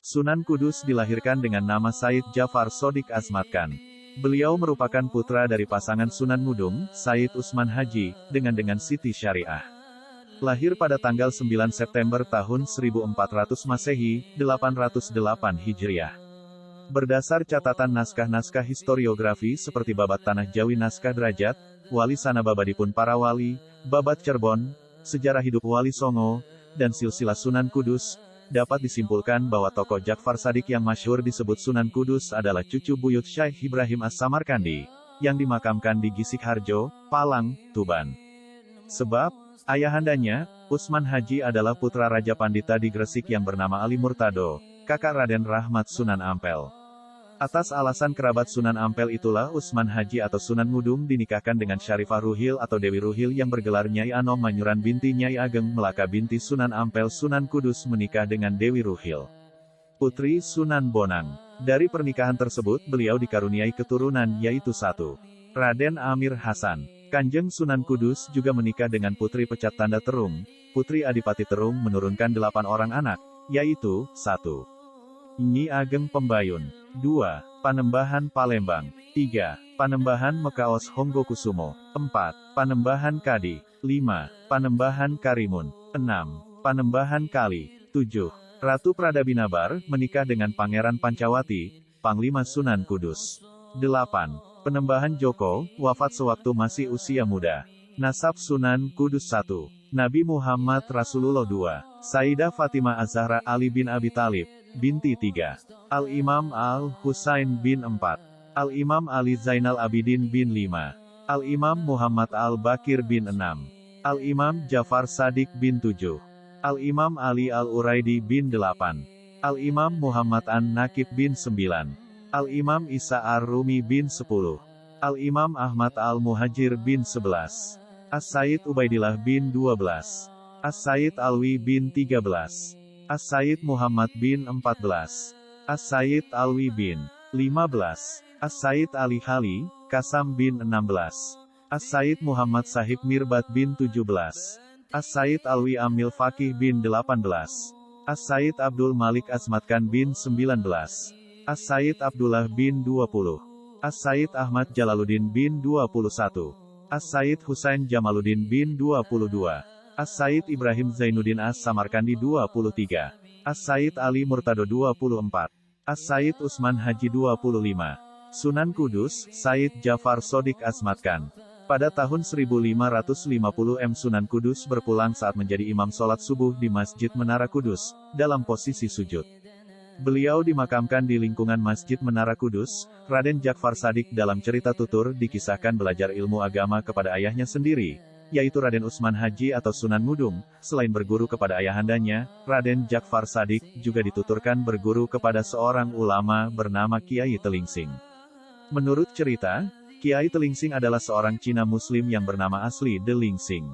Sunan Kudus dilahirkan dengan nama Said Jafar Shodiq Azmat Khan. Beliau merupakan putra dari pasangan Sunan Ngudung, Said Usman Haji, dengan Siti Syariah. Lahir pada tanggal 9 September tahun 1400 Masehi, 808 Hijriah. Berdasar catatan naskah-naskah historiografi seperti Babat Tanah Jawi Naskah Derajat, Wali Sana Babadipun Para Wali, Babat Cirebon, Sejarah Hidup Wali Songo, dan Silsilah Sunan Kudus, dapat disimpulkan bahwa tokoh Jafar Shadiq yang masyhur disebut Sunan Kudus adalah cucu buyut Syekh Ibrahim As-Samarkandi, yang dimakamkan di Gisik Harjo, Palang, Tuban. Sebab, ayahandanya, Usman Haji adalah putra Raja Pandita di Gresik yang bernama Ali Murtado, kakak Raden Rahmat Sunan Ampel. Atas alasan kerabat Sunan Ampel itulah Usman Haji atau Sunan Ngudung dinikahkan dengan Syarifah Ruhil atau Dewi Ruhil yang bergelar Nyai Anom Manyuran binti Nyai Ageng Melaka binti Sunan Ampel. Sunan Kudus menikah dengan Dewi Ruhil, putri Sunan Bonang. Dari pernikahan tersebut beliau dikaruniai keturunan yaitu 1. Raden Amir Hasan. Kanjeng Sunan Kudus juga menikah dengan putri Pecat Tanda Terung, putri Adipati Terung menurunkan 8 orang anak, yaitu 1. Nyi Ageng Pembayun, 2. Panembahan Palembang, 3. Panembahan Mekaos Honggokusumo, 4. Panembahan Kadi, 5. Panembahan Karimun, 6. Panembahan Kali, 7. Ratu Pradabinabar menikah dengan Pangeran Pancawati, Panglima Sunan Kudus. 8. Penembahan Joko, wafat sewaktu masih usia muda. Nasab Sunan Kudus 1. Nabi Muhammad Rasulullah 2. Sayyidah Fatimah Az-Zahra Ali bin Abi Thalib, binti 3. Al-Imam Al-Husain bin 4. Al-Imam Ali Zainal Abidin bin 5. Al-Imam Muhammad Al-Bakir bin 6. Al-Imam Jafar Shadiq bin 7. Al-Imam Ali Al-Uraidi bin 8. Al-Imam Muhammad An-Nakib bin 9. Al-Imam Isa Ar-Rumi bin 10. Al-Imam Ahmad Al-Muhajir bin 11. As-Sayyid Ubaidillah bin 12. As-Sayyid Alwi bin 13. As-Sayyid Muhammad bin 14. As-Sayyid Alwi bin 15. As-Sayyid Ali Hali, Kasam bin 16. As-Sayyid Muhammad Sahib Mirbat bin 17. As-Sayyid Alwi Amil Fakih bin 18. As-Sayyid Abdul Malik Azmat Khan bin 19. As-Sayyid Abdullah bin 20. As-Sayyid Ahmad Jalaluddin bin 21. As-Sayyid Husain Jamaluddin bin 22. As-Sayyid Ibrahim Zainuddin As-Samarkandi 23. As-Sayyid Ali Murtado 24. As-Sayyid Usman Haji 25. Sunan Kudus, Said Jafar Shodiq Azmat Khan. Pada tahun 1550 Sunan Kudus berpulang saat menjadi imam sholat subuh di Masjid Menara Kudus, dalam posisi sujud. Beliau dimakamkan di lingkungan Masjid Menara Kudus. Raden Jafar Shadiq dalam cerita tutur dikisahkan belajar ilmu agama kepada ayahnya sendiri, yaitu Raden Usman Haji atau Sunan Ngudung. Selain berguru kepada ayahandanya, Raden Jafar Shadiq juga dituturkan berguru kepada seorang ulama bernama Kiai Telingsing. Menurut cerita, Kiai Telingsing adalah seorang Cina Muslim yang bernama asli Delingsing.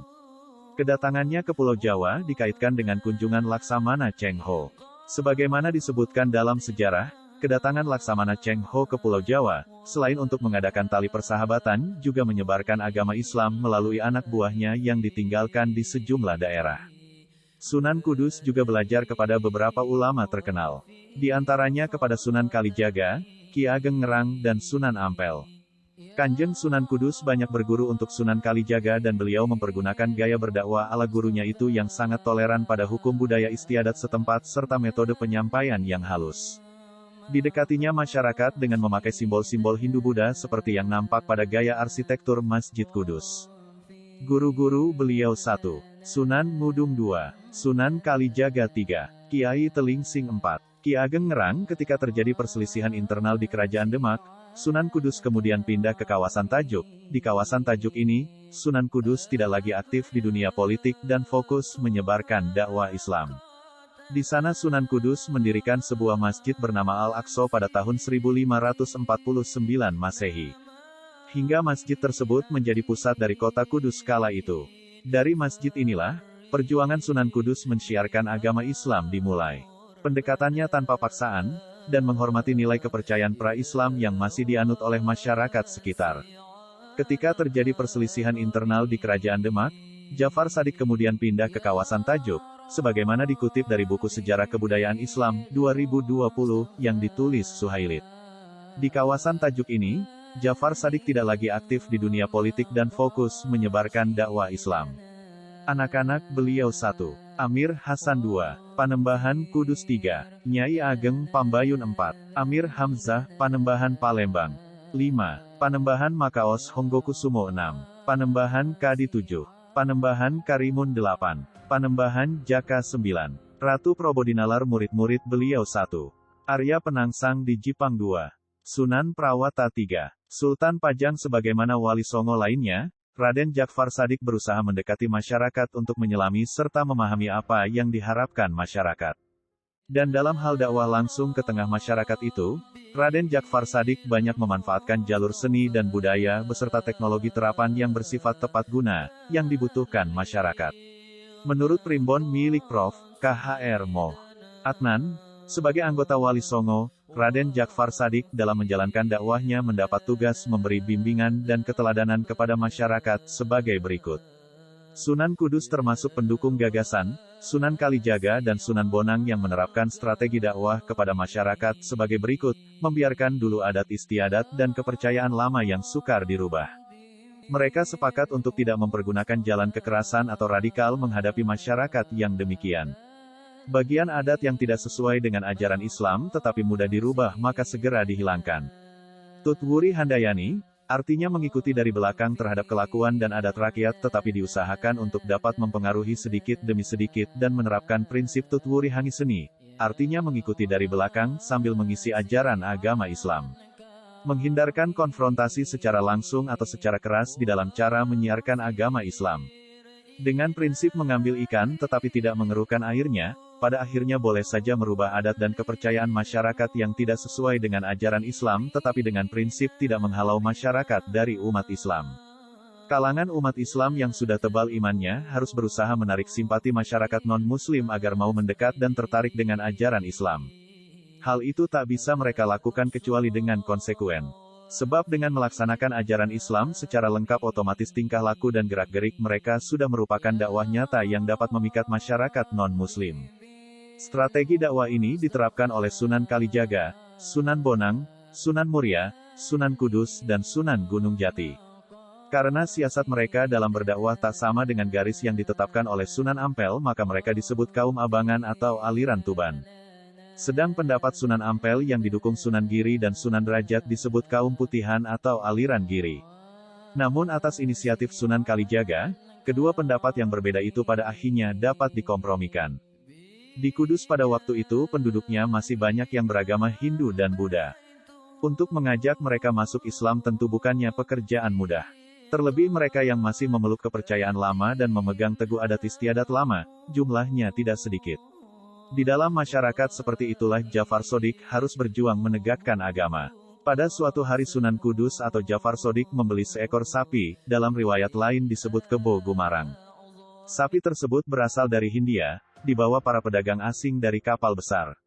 Kedatangannya ke Pulau Jawa dikaitkan dengan kunjungan Laksamana Cheng Ho. Sebagaimana disebutkan dalam sejarah, kedatangan Laksamana Cheng Ho ke Pulau Jawa, selain untuk mengadakan tali persahabatan, juga menyebarkan agama Islam melalui anak buahnya yang ditinggalkan di sejumlah daerah. Sunan Kudus juga belajar kepada beberapa ulama terkenal. Di antaranya kepada Sunan Kalijaga, Ki Ageng Ngerang dan Sunan Ampel. Kanjeng Sunan Kudus banyak berguru untuk Sunan Kalijaga dan beliau mempergunakan gaya berdakwah ala gurunya itu yang sangat toleran pada hukum budaya istiadat setempat serta metode penyampaian yang halus. Didekatinya masyarakat dengan memakai simbol-simbol Hindu-Buddha seperti yang nampak pada gaya arsitektur Masjid Kudus. Guru-guru beliau 1. Sunan Ngudung 2. Sunan Kalijaga 3. Kiai Telingsing 4. Ki Ageng Ngerang. Ketika terjadi perselisihan internal di Kerajaan Demak, Sunan Kudus kemudian pindah ke kawasan Tajuk. Di kawasan Tajuk ini, Sunan Kudus tidak lagi aktif di dunia politik dan fokus menyebarkan dakwah Islam. Di sana Sunan Kudus mendirikan sebuah masjid bernama Al-Aqsa pada tahun 1549 Masehi. Hingga masjid tersebut menjadi pusat dari kota Kudus kala itu. Dari masjid inilah, perjuangan Sunan Kudus mensyiarkan agama Islam dimulai. Pendekatannya tanpa paksaan, dan menghormati nilai kepercayaan pra-Islam yang masih dianut oleh masyarakat sekitar. Ketika terjadi perselisihan internal di Kerajaan Demak, Jafar Shadiq kemudian pindah ke kawasan Tajuk, sebagaimana dikutip dari buku Sejarah Kebudayaan Islam, 2020, yang ditulis Suhailid. Di kawasan tajuk ini, Jafar Shadiq tidak lagi aktif di dunia politik dan fokus menyebarkan dakwah Islam. Anak-anak beliau 1. Amir Hasan 2. Panembahan Kudus 3. Nyai Ageng Pambayun 4. Amir Hamzah, Panembahan Palembang 5. Panembahan Makaos Honggokusumo 6. Panembahan Kadi 7. Panembahan Karimun 8. Panembahan Jaka 9. Ratu Probodinalar murid-murid beliau 1. Arya Penangsang di Jipang 2. Sunan Prawata 3. Sultan Pajang sebagaimana wali songo lainnya, Raden Jafar Shadiq berusaha mendekati masyarakat untuk menyelami serta memahami apa yang diharapkan masyarakat. Dan dalam hal dakwah langsung ke tengah masyarakat itu, Raden Jafar Shadiq banyak memanfaatkan jalur seni dan budaya beserta teknologi terapan yang bersifat tepat guna, yang dibutuhkan masyarakat. Menurut primbon milik Prof. K.H.R. Moh Adnan, sebagai anggota Wali Songo, Raden Jafar Shadiq dalam menjalankan dakwahnya mendapat tugas memberi bimbingan dan keteladanan kepada masyarakat sebagai berikut. Sunan Kudus termasuk pendukung gagasan, Sunan Kalijaga dan Sunan Bonang yang menerapkan strategi dakwah kepada masyarakat sebagai berikut, membiarkan dulu adat istiadat dan kepercayaan lama yang sukar dirubah. Mereka sepakat untuk tidak mempergunakan jalan kekerasan atau radikal menghadapi masyarakat yang demikian. Bagian adat yang tidak sesuai dengan ajaran Islam tetapi mudah dirubah maka segera dihilangkan. Tutwuri Handayani, artinya mengikuti dari belakang terhadap kelakuan dan adat rakyat tetapi diusahakan untuk dapat mempengaruhi sedikit demi sedikit dan menerapkan prinsip Tutwuri Hangiseni, artinya mengikuti dari belakang sambil mengisi ajaran agama Islam. Menghindarkan konfrontasi secara langsung atau secara keras di dalam cara menyiarkan agama Islam. Dengan prinsip mengambil ikan tetapi tidak mengeruhkan airnya, pada akhirnya boleh saja merubah adat dan kepercayaan masyarakat yang tidak sesuai dengan ajaran Islam tetapi dengan prinsip tidak menghalau masyarakat dari umat Islam. Kalangan umat Islam yang sudah tebal imannya harus berusaha menarik simpati masyarakat non-muslim agar mau mendekat dan tertarik dengan ajaran Islam. Hal itu tak bisa mereka lakukan kecuali dengan konsekuen. Sebab dengan melaksanakan ajaran Islam secara lengkap otomatis tingkah laku dan gerak-gerik mereka sudah merupakan dakwah nyata yang dapat memikat masyarakat non-muslim. Strategi dakwah ini diterapkan oleh Sunan Kalijaga, Sunan Bonang, Sunan Muria, Sunan Kudus dan Sunan Gunung Jati. Karena siasat mereka dalam berdakwah tak sama dengan garis yang ditetapkan oleh Sunan Ampel maka mereka disebut kaum abangan atau aliran Tuban. Sedang pendapat Sunan Ampel yang didukung Sunan Giri dan Sunan Derajat disebut kaum putihan atau aliran Giri. Namun atas inisiatif Sunan Kalijaga, kedua pendapat yang berbeda itu pada akhirnya dapat dikompromikan. Di Kudus pada waktu itu penduduknya masih banyak yang beragama Hindu dan Buddha. Untuk mengajak mereka masuk Islam tentu bukannya pekerjaan mudah. Terlebih mereka yang masih memeluk kepercayaan lama dan memegang teguh adat istiadat lama, jumlahnya tidak sedikit. Di dalam masyarakat seperti itulah Jafar Shadiq harus berjuang menegakkan agama. Pada suatu hari Sunan Kudus atau Jafar Shadiq membeli seekor sapi, dalam riwayat lain disebut kebo gumarang. Sapi tersebut berasal dari Hindia, dibawa para pedagang asing dari kapal besar.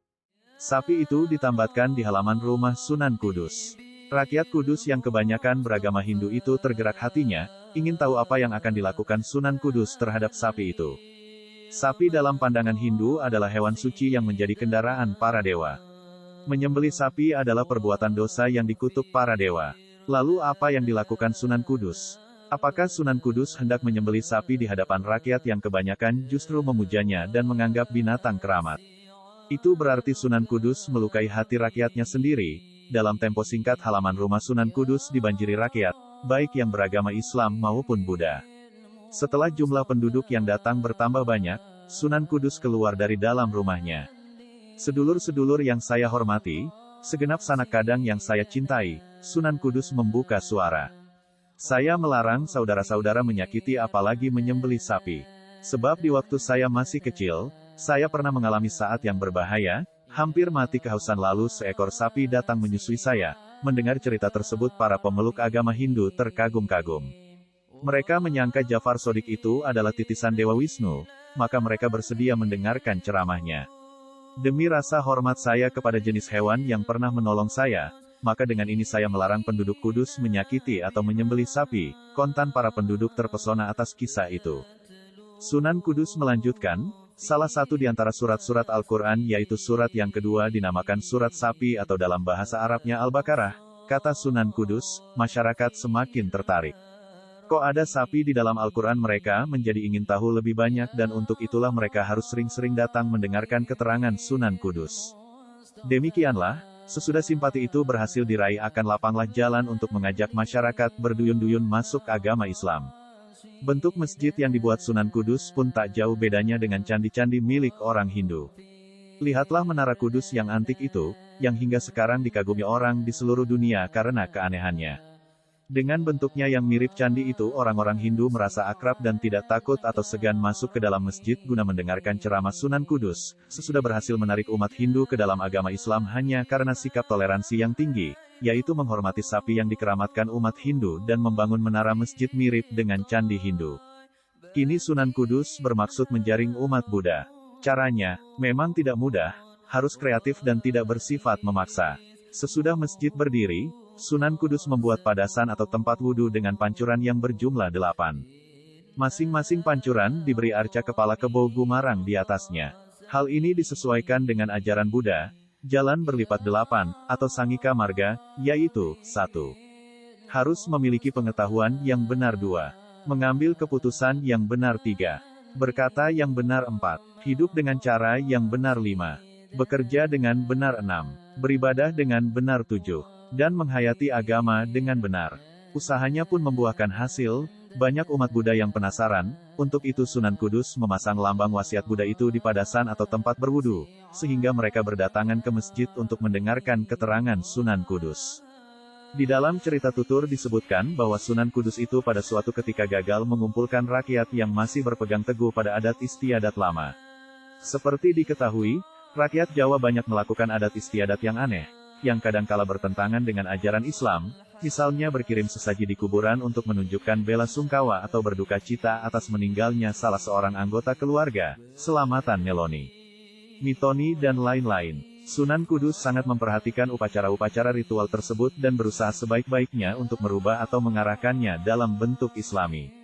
Sapi itu ditambatkan di halaman rumah Sunan Kudus. Rakyat Kudus yang kebanyakan beragama Hindu itu tergerak hatinya, ingin tahu apa yang akan dilakukan Sunan Kudus terhadap sapi itu. Sapi dalam pandangan Hindu adalah hewan suci yang menjadi kendaraan para dewa. Menyembelih sapi adalah perbuatan dosa yang dikutuk para dewa. Lalu apa yang dilakukan Sunan Kudus? Apakah Sunan Kudus hendak menyembelih sapi di hadapan rakyat yang kebanyakan justru memujanya dan menganggap binatang keramat? Itu berarti Sunan Kudus melukai hati rakyatnya sendiri. Dalam tempo singkat halaman rumah Sunan Kudus dibanjiri rakyat, baik yang beragama Islam maupun Buddha. Setelah jumlah penduduk yang datang bertambah banyak, Sunan Kudus keluar dari dalam rumahnya. Sedulur-sedulur yang saya hormati, segenap sanak kadang yang saya cintai, Sunan Kudus membuka suara. Saya melarang saudara-saudara menyakiti apalagi menyembelih sapi. Sebab di waktu saya masih kecil, saya pernah mengalami saat yang berbahaya, hampir mati kehausan lalu seekor sapi datang menyusui saya. Mendengar cerita tersebut para pemeluk agama Hindu terkagum-kagum. Mereka menyangka Jafar Shadiq itu adalah titisan Dewa Wisnu, maka mereka bersedia mendengarkan ceramahnya. Demi rasa hormat saya kepada jenis hewan yang pernah menolong saya, maka dengan ini saya melarang penduduk Kudus menyakiti atau menyembelih sapi. Kontan para penduduk terpesona atas kisah itu. Sunan Kudus melanjutkan, Salah satu di antara surat-surat Al-Quran yaitu surat yang kedua dinamakan surat sapi atau dalam bahasa Arabnya Al-Baqarah. Kata Sunan Kudus, masyarakat semakin tertarik. Kok ada sapi di dalam Al-Quran? Mereka menjadi ingin tahu lebih banyak dan untuk itulah mereka harus sering-sering datang mendengarkan keterangan Sunan Kudus. Demikianlah, sesudah simpati itu berhasil diraih akan lapanglah jalan untuk mengajak masyarakat berduyun-duyun masuk agama Islam. Bentuk masjid yang dibuat Sunan Kudus pun tak jauh bedanya dengan candi-candi milik orang Hindu. Lihatlah Menara Kudus yang antik itu, yang hingga sekarang dikagumi orang di seluruh dunia karena keanehannya. Dengan bentuknya yang mirip candi itu, orang-orang Hindu merasa akrab dan tidak takut atau segan masuk ke dalam masjid guna mendengarkan ceramah Sunan Kudus. Sesudah berhasil menarik umat Hindu ke dalam agama Islam hanya karena sikap toleransi yang tinggi, yaitu menghormati sapi yang dikeramatkan umat Hindu dan membangun menara masjid mirip dengan candi Hindu. Kini Sunan Kudus bermaksud menjaring umat Buddha. Caranya, memang tidak mudah, harus kreatif dan tidak bersifat memaksa. Sesudah masjid berdiri, Sunan Kudus membuat padasan atau tempat wudhu dengan pancuran yang berjumlah 8. Masing-masing pancuran diberi arca kepala kebo gumarang di atasnya. Hal ini disesuaikan dengan ajaran Buddha, jalan berlipat 8, atau Sangika Marga, yaitu, 1. Harus memiliki pengetahuan yang benar 2. Mengambil keputusan yang benar 3. Berkata yang benar 4. Hidup dengan cara yang benar 5. Bekerja dengan benar 6. Beribadah dengan benar 7. Dan menghayati agama dengan benar. Usahanya pun membuahkan hasil, banyak umat Buddha yang penasaran, untuk itu Sunan Kudus memasang lambang wasiat Buddha itu di padasan atau tempat berwudu, sehingga mereka berdatangan ke masjid untuk mendengarkan keterangan Sunan Kudus. Di dalam cerita tutur disebutkan bahwa Sunan Kudus itu pada suatu ketika gagal mengumpulkan rakyat yang masih berpegang teguh pada adat istiadat lama. Seperti diketahui, rakyat Jawa banyak melakukan adat istiadat yang aneh, yang kadangkala bertentangan dengan ajaran Islam, misalnya berkirim sesaji di kuburan untuk menunjukkan bela sungkawa atau berduka cita atas meninggalnya salah seorang anggota keluarga, selamatan Neloni, Mitoni dan lain-lain. Sunan Kudus sangat memperhatikan upacara-upacara ritual tersebut dan berusaha sebaik-baiknya untuk merubah atau mengarahkannya dalam bentuk Islami.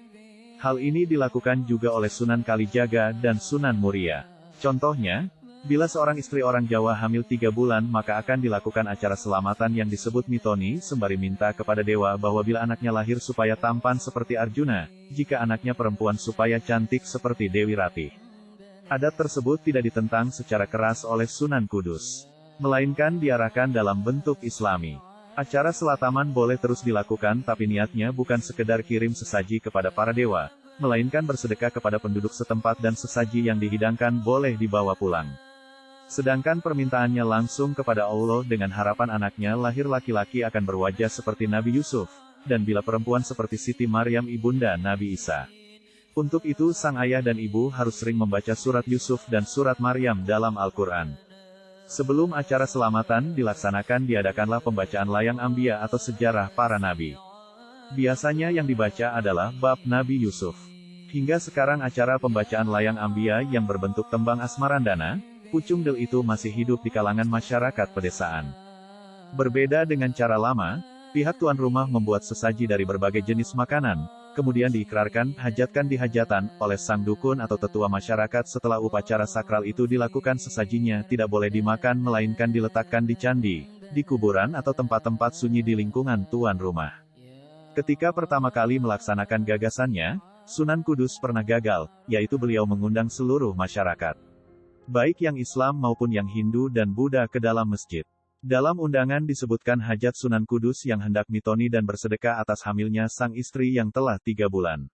Hal ini dilakukan juga oleh Sunan Kalijaga dan Sunan Muria. Contohnya, bila seorang istri orang Jawa hamil 3 bulan maka akan dilakukan acara selamatan yang disebut mitoni sembari minta kepada dewa bahwa bila anaknya lahir supaya tampan seperti Arjuna, jika anaknya perempuan supaya cantik seperti Dewi Ratih. Adat tersebut tidak ditentang secara keras oleh Sunan Kudus, melainkan diarahkan dalam bentuk Islami. Acara selataman boleh terus dilakukan tapi niatnya bukan sekedar kirim sesaji kepada para dewa, melainkan bersedekah kepada penduduk setempat dan sesaji yang dihidangkan boleh dibawa pulang. Sedangkan permintaannya langsung kepada Allah dengan harapan anaknya lahir laki-laki akan berwajah seperti Nabi Yusuf, dan bila perempuan seperti Siti Maryam ibunda Nabi Isa. Untuk itu sang ayah dan ibu harus sering membaca surat Yusuf dan surat Maryam dalam Al-Quran. Sebelum acara selamatan dilaksanakan diadakanlah pembacaan layang Anbiya atau sejarah para nabi. Biasanya yang dibaca adalah bab Nabi Yusuf. Hingga sekarang acara pembacaan layang Anbiya yang berbentuk tembang asmarandana, Pucung Del itu masih hidup di kalangan masyarakat pedesaan. Berbeda dengan cara lama, pihak tuan rumah membuat sesaji dari berbagai jenis makanan, kemudian diikrarkan hajatkan di hajatan oleh sang dukun atau tetua masyarakat. Setelah upacara sakral itu dilakukan, sesajinya tidak boleh dimakan melainkan diletakkan di candi, di kuburan atau tempat-tempat sunyi di lingkungan tuan rumah. Ketika pertama kali melaksanakan gagasannya, Sunan Kudus pernah gagal, yaitu beliau mengundang seluruh masyarakat, baik yang Islam maupun yang Hindu dan Buddha ke dalam masjid. Dalam undangan disebutkan hajat Sunan Kudus yang hendak mitoni dan bersedekah atas hamilnya sang istri yang telah 3 bulan.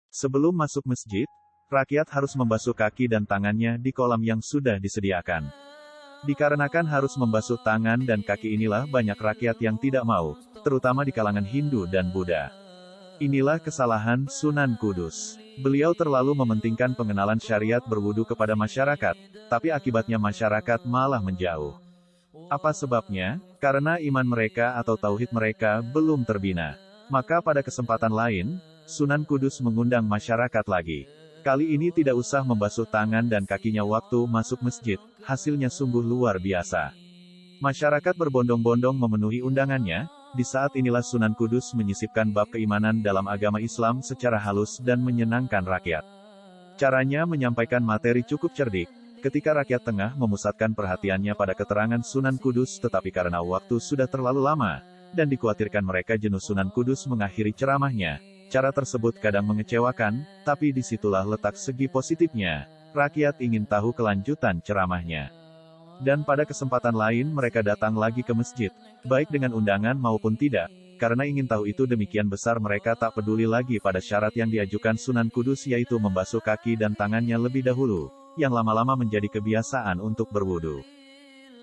Sebelum masuk masjid, rakyat harus membasuh kaki dan tangannya di kolam yang sudah disediakan. Dikarenakan harus membasuh tangan dan kaki inilah banyak rakyat yang tidak mau, terutama di kalangan Hindu dan Buddha. Inilah kesalahan Sunan Kudus. Beliau terlalu mementingkan pengenalan syariat berwudu kepada masyarakat, tapi akibatnya masyarakat malah menjauh. Apa sebabnya? Karena iman mereka atau tauhid mereka belum terbina. Maka pada kesempatan lain, Sunan Kudus mengundang masyarakat lagi. Kali ini tidak usah membasuh tangan dan kakinya waktu masuk masjid, hasilnya sungguh luar biasa. Masyarakat berbondong-bondong memenuhi undangannya. Di saat inilah Sunan Kudus menyisipkan bab keimanan dalam agama Islam secara halus dan menyenangkan rakyat. Caranya menyampaikan materi cukup cerdik, ketika rakyat tengah memusatkan perhatiannya pada keterangan Sunan Kudus tetapi karena waktu sudah terlalu lama, dan dikhawatirkan mereka jenuh Sunan Kudus mengakhiri ceramahnya. Cara tersebut kadang mengecewakan, tapi disitulah letak segi positifnya. Rakyat ingin tahu kelanjutan ceramahnya. Dan pada kesempatan lain mereka datang lagi ke masjid, baik dengan undangan maupun tidak. Karena ingin tahu itu demikian besar mereka tak peduli lagi pada syarat yang diajukan Sunan Kudus yaitu membasuh kaki dan tangannya lebih dahulu, yang lama-lama menjadi kebiasaan untuk berwudu.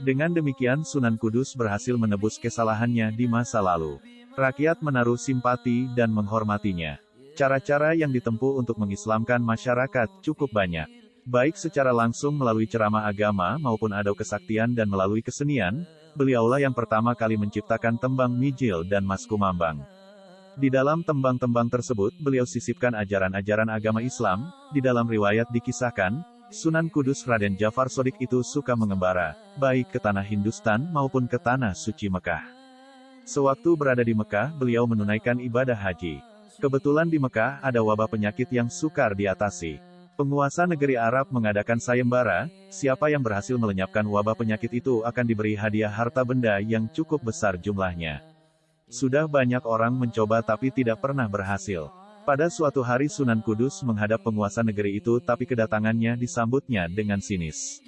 Dengan demikian Sunan Kudus berhasil menebus kesalahannya di masa lalu. Rakyat menaruh simpati dan menghormatinya. Cara-cara yang ditempuh untuk mengislamkan masyarakat cukup banyak. Baik secara langsung melalui ceramah agama maupun ado kesaktian dan melalui kesenian, beliaulah yang pertama kali menciptakan tembang mijil dan mas kumambang. Di dalam tembang-tembang tersebut beliau sisipkan ajaran-ajaran agama Islam. Di dalam riwayat dikisahkan, Sunan Kudus Raden Jafar Shodiq itu suka mengembara, baik ke tanah Hindustan maupun ke tanah suci Mekah. Sewaktu berada di Mekah beliau menunaikan ibadah haji. Kebetulan di Mekah ada wabah penyakit yang sukar diatasi. Penguasa negeri Arab mengadakan sayembara, siapa yang berhasil melenyapkan wabah penyakit itu akan diberi hadiah harta benda yang cukup besar jumlahnya. Sudah banyak orang mencoba tapi tidak pernah berhasil. Pada suatu hari Sunan Kudus menghadap penguasa negeri itu tapi kedatangannya disambutnya dengan sinis.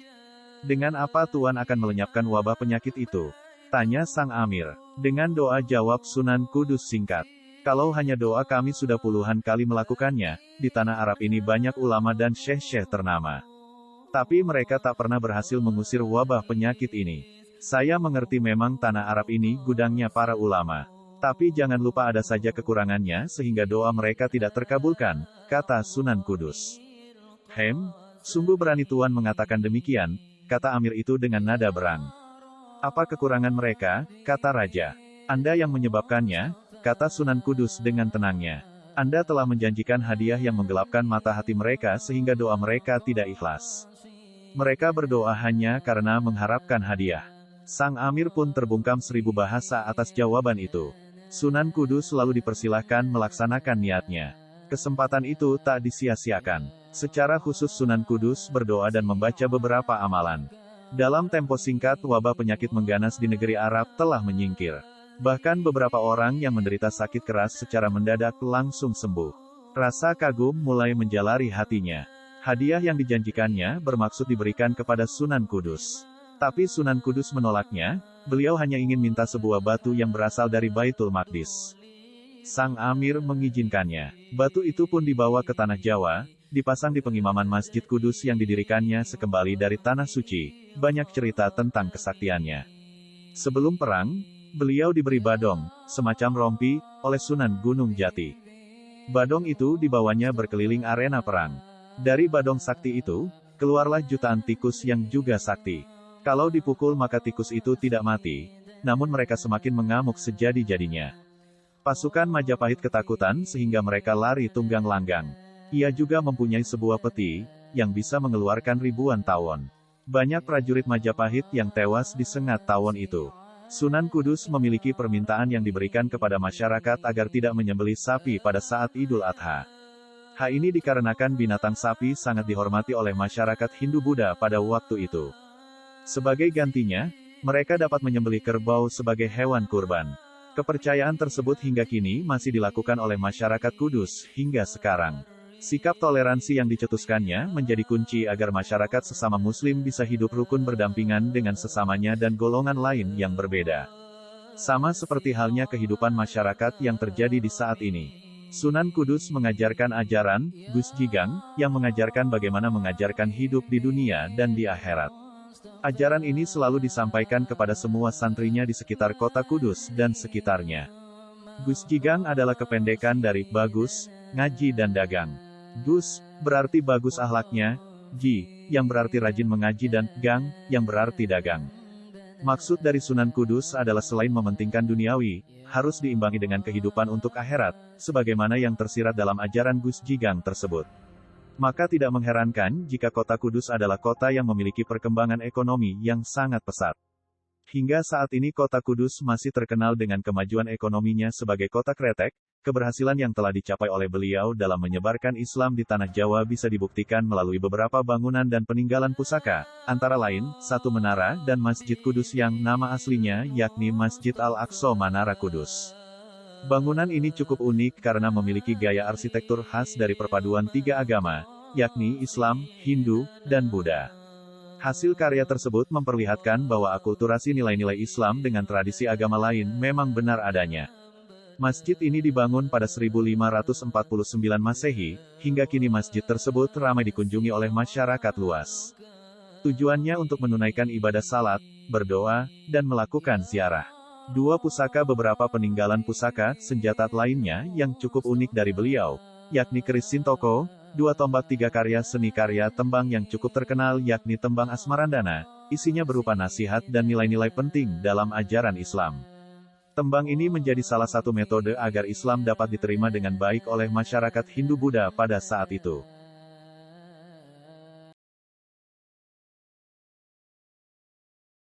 "Dengan apa Tuan akan melenyapkan wabah penyakit itu?" tanya sang amir. Dengan doa jawab Sunan Kudus singkat. "Kalau hanya doa kami sudah puluhan kali melakukannya, di tanah Arab ini banyak ulama dan syekh-syekh ternama. Tapi mereka tak pernah berhasil mengusir wabah penyakit ini. Saya mengerti memang tanah Arab ini gudangnya para ulama. Tapi jangan lupa ada saja kekurangannya sehingga doa mereka tidak terkabulkan," kata Sunan Kudus. Sungguh berani Tuan mengatakan demikian," kata amir itu dengan nada berang. "Apa kekurangan mereka?" kata raja. "Anda yang menyebabkannya," kata Sunan Kudus dengan tenangnya. "Anda telah menjanjikan hadiah yang menggelapkan mata hati mereka sehingga doa mereka tidak ikhlas. Mereka berdoa hanya karena mengharapkan hadiah." Sang amir pun terbungkam 1000 bahasa atas jawaban itu. Sunan Kudus lalu dipersilahkan melaksanakan niatnya. Kesempatan itu tak disia-siakan. Secara khusus Sunan Kudus berdoa dan membaca beberapa amalan. Dalam tempo singkat wabah penyakit mengganas di negeri Arab telah menyingkir. Bahkan beberapa orang yang menderita sakit keras secara mendadak langsung sembuh. Rasa kagum mulai menjalari hatinya. Hadiah yang dijanjikannya bermaksud diberikan kepada Sunan Kudus. Tapi Sunan Kudus menolaknya, beliau hanya ingin minta sebuah batu yang berasal dari Baitul Maqdis. Sang amir mengizinkannya. Batu itu pun dibawa ke tanah Jawa, dipasang di pengimaman Masjid Kudus yang didirikannya sekembali dari tanah suci. Banyak cerita tentang kesaktiannya. Sebelum perang, beliau diberi badong, semacam rompi, oleh Sunan Gunung Jati. Badong itu dibawanya berkeliling arena perang. Dari badong sakti itu, keluarlah jutaan tikus yang juga sakti. Kalau dipukul maka tikus itu tidak mati, namun mereka semakin mengamuk sejadi-jadinya. Pasukan Majapahit ketakutan sehingga mereka lari tunggang langgang. Ia juga mempunyai sebuah peti, yang bisa mengeluarkan ribuan tawon. Banyak prajurit Majapahit yang tewas disengat tawon itu. Sunan Kudus memiliki permintaan yang diberikan kepada masyarakat agar tidak menyembelih sapi pada saat Idul Adha. Hal ini dikarenakan binatang sapi sangat dihormati oleh masyarakat Hindu-Buddha pada waktu itu. Sebagai gantinya, mereka dapat menyembelih kerbau sebagai hewan kurban. Kepercayaan tersebut hingga kini masih dilakukan oleh masyarakat Kudus hingga sekarang. Sikap toleransi yang dicetuskannya menjadi kunci agar masyarakat sesama Muslim bisa hidup rukun berdampingan dengan sesamanya dan golongan lain yang berbeda. Sama seperti halnya kehidupan masyarakat yang terjadi di saat ini. Sunan Kudus mengajarkan ajaran Gus Jigang, yang mengajarkan bagaimana mengajarkan hidup di dunia dan di akhirat. Ajaran ini selalu disampaikan kepada semua santrinya di sekitar kota Kudus dan sekitarnya. Gus Jigang adalah kependekan dari bagus, ngaji dan dagang. Gus, berarti bagus akhlaknya, Ji, yang berarti rajin mengaji dan Gang, yang berarti dagang. Maksud dari Sunan Kudus adalah selain mementingkan duniawi, harus diimbangi dengan kehidupan untuk akhirat, sebagaimana yang tersirat dalam ajaran Gus Jigang tersebut. Maka tidak mengherankan jika kota Kudus adalah kota yang memiliki perkembangan ekonomi yang sangat pesat. Hingga saat ini kota Kudus masih terkenal dengan kemajuan ekonominya sebagai kota kretek, keberhasilan yang telah dicapai oleh beliau dalam menyebarkan Islam di tanah Jawa bisa dibuktikan melalui beberapa bangunan dan peninggalan pusaka, antara lain, satu menara dan Masjid Kudus yang nama aslinya yakni Masjid Al-Aqsa Menara Kudus. Bangunan ini cukup unik karena memiliki gaya arsitektur khas dari perpaduan tiga agama, yakni Islam, Hindu, dan Buddha. Hasil karya tersebut memperlihatkan bahwa akulturasi nilai-nilai Islam dengan tradisi agama lain memang benar adanya. Masjid ini dibangun pada 1549 Masehi, hingga kini masjid tersebut ramai dikunjungi oleh masyarakat luas. Tujuannya untuk menunaikan ibadah salat, berdoa, dan melakukan ziarah. Dua pusaka beberapa peninggalan pusaka, senjata lainnya yang cukup unik dari beliau, yakni keris Sintoko, dua tombak tiga karya seni karya tembang yang cukup terkenal yakni tembang Asmarandana, isinya berupa nasihat dan nilai-nilai penting dalam ajaran Islam. Tembang ini menjadi salah satu metode agar Islam dapat diterima dengan baik oleh masyarakat Hindu Buddha pada saat itu.